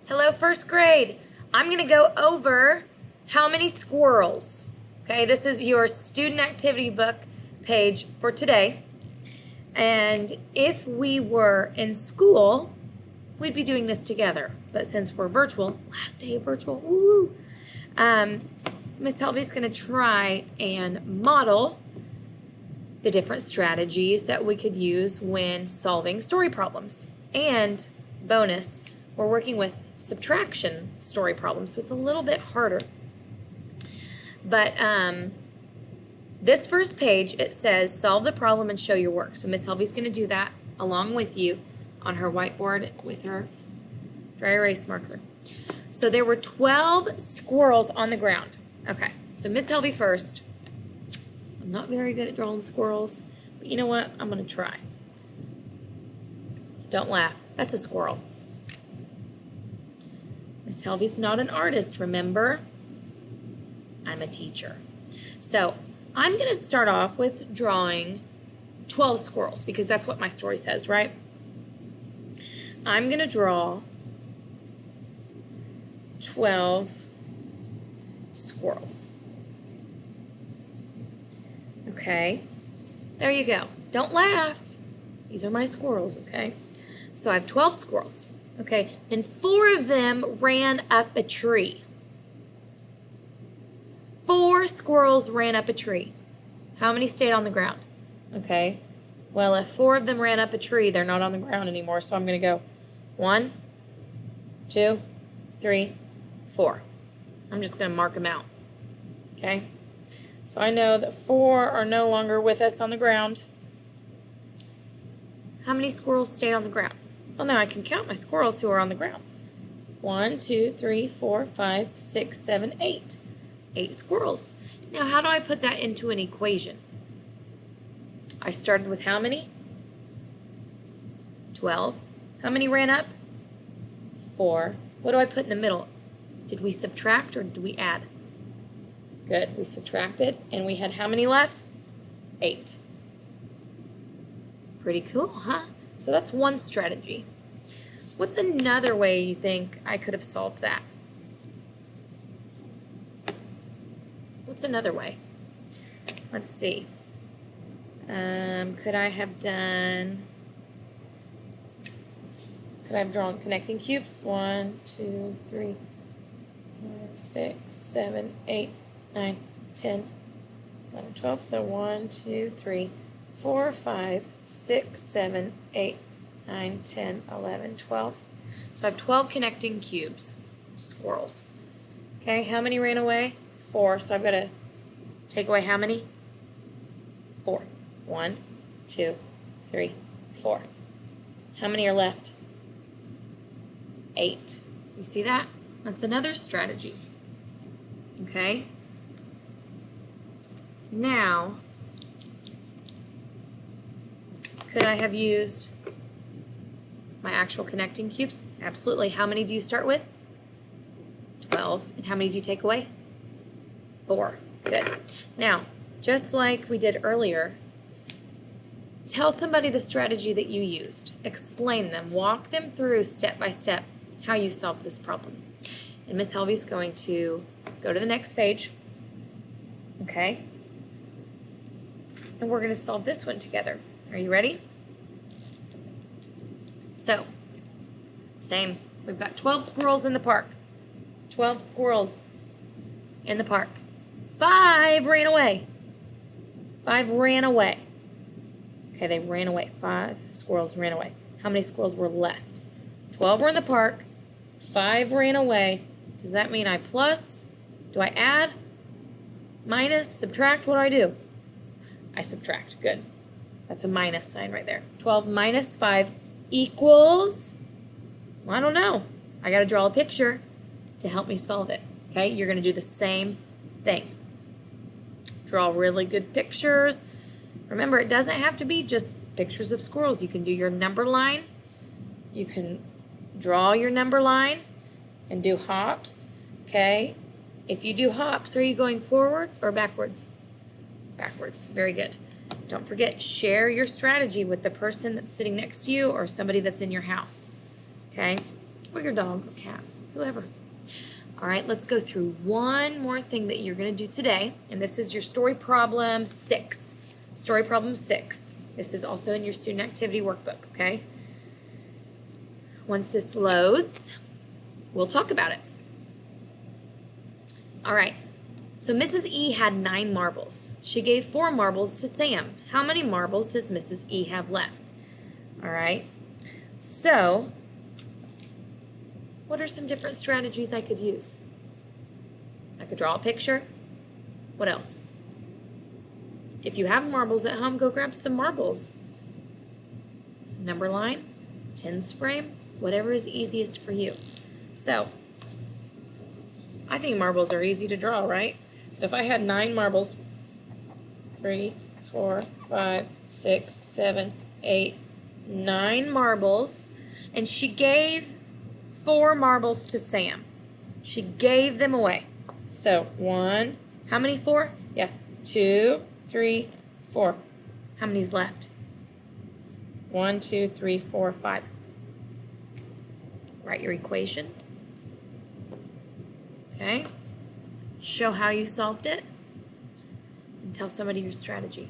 Hello, first grade. I'm going to go over how many squirrels. Okay, this is your student activity book page for today. And if we were in school, we'd be doing this together. But since we're virtual, last day of virtual, woo! Miss Helby's going to try and model the different strategies that we could use when solving story problems. And bonus, we're working with subtraction story problems, so it's a little bit harder. But this first page, it says solve the problem and show your work. So Miss Helby's going to do that along with you on her whiteboard with her dry erase marker. So there were 12 squirrels on the ground. Okay, so Miss Helby first. I'm not very good at drawing squirrels, but you know what? I'm going to try. Don't laugh. That's a squirrel. Miss Helby's not an artist, remember? I'm a teacher. So I'm going to start off with drawing 12 squirrels because that's what my story says, right? I'm going to draw 12 squirrels. Okay, there you go. Don't laugh. These are my squirrels, okay? So I have 12 squirrels. Okay, then 4 of them ran up a tree. 4 squirrels ran up a tree. How many stayed on the ground? Okay, well, if 4 of them ran up a tree, they're not on the ground anymore, so I'm going to go 1, 2, 3, 4. I'm just going to mark them out, okay? So I know that 4 are no longer with us on the ground. How many squirrels stayed on the ground? Well, now I can count my squirrels who are on the ground. 1, 2, 3, 4, 5, 6, 7, 8. 8 squirrels. Now, how do I put that into an equation? I started with how many? 12. How many ran up? 4. What do I put in the middle? Did we subtract or did we add? Good. We subtracted, and we had how many left? 8. Pretty cool, huh? So that's one strategy. What's another way you think I could have solved that? What's another way? Let's see. Could I have drawn connecting cubes? 1, 2, 3, 5, 6, 7, 8, 9, 10, 11, 12. So 1, 2, 3, 4, 5, 6, 7, 8, 9, 10, 11, 12. So I have 12 connecting cubes, squirrels. Okay, how many ran away? 4. So I've got to take away how many? 4. 1, 2, 3, 4. How many are left? 8. You see that? That's another strategy. Okay? Now, could I have used my actual connecting cubes? Absolutely. How many do you start with? 12. And how many do you take away? 4. Good. Now, just like we did earlier, tell somebody the strategy that you used. Explain them. Walk them through step by step how you solved this problem. And Miss Helby's going to go to the next page. Okay? And we're going to solve this one together. Are you ready? So, same. We've got 12 squirrels in the park. 12 squirrels in the park. 5 ran away. 5 ran away. Okay, they ran away. 5 squirrels ran away. How many squirrels were left? 12 were in the park. 5 ran away. Does that mean I plus? Do I add? Minus? Subtract? What do? I subtract. Good. That's a minus sign right there. 12 minus 5 equals, well, I don't know. I got to draw a picture to help me solve it. Okay, you're going to do the same thing. Draw really good pictures. Remember, it doesn't have to be just pictures of squirrels. You can do your number line. You can draw your number line and do hops. Okay, if you do hops, are you going forwards or backwards? Backwards. Very good. Don't forget, share your strategy with the person that's sitting next to you or somebody that's in your house. Okay? or your dog or cat, whoever. All right, let's go through one more thing that you're going to do today, and this is your story problem 6. Story problem 6. This is also in your student activity workbook, okay? Once this loads, we'll talk about it. All right, so Mrs. E had 9 marbles. She gave 4 marbles to Sam. How many marbles does Mrs. E have left? All right, so what are some different strategies I could use? I could draw a picture. What else? If you have marbles at home, go grab some marbles. Number line, tens frame, whatever is easiest for you. So, I think marbles are easy to draw, right? So if I had 9 marbles, 3, 4, 5, 6, 7, 8, 9 marbles, and she gave 4 marbles to Sam. She gave them away. So 1, how many 4? Yeah, 2, 3, 4. How many's left? 1, 2, 3, 4, 5. Write your equation. Okay. Show how you solved it. And tell somebody your strategy.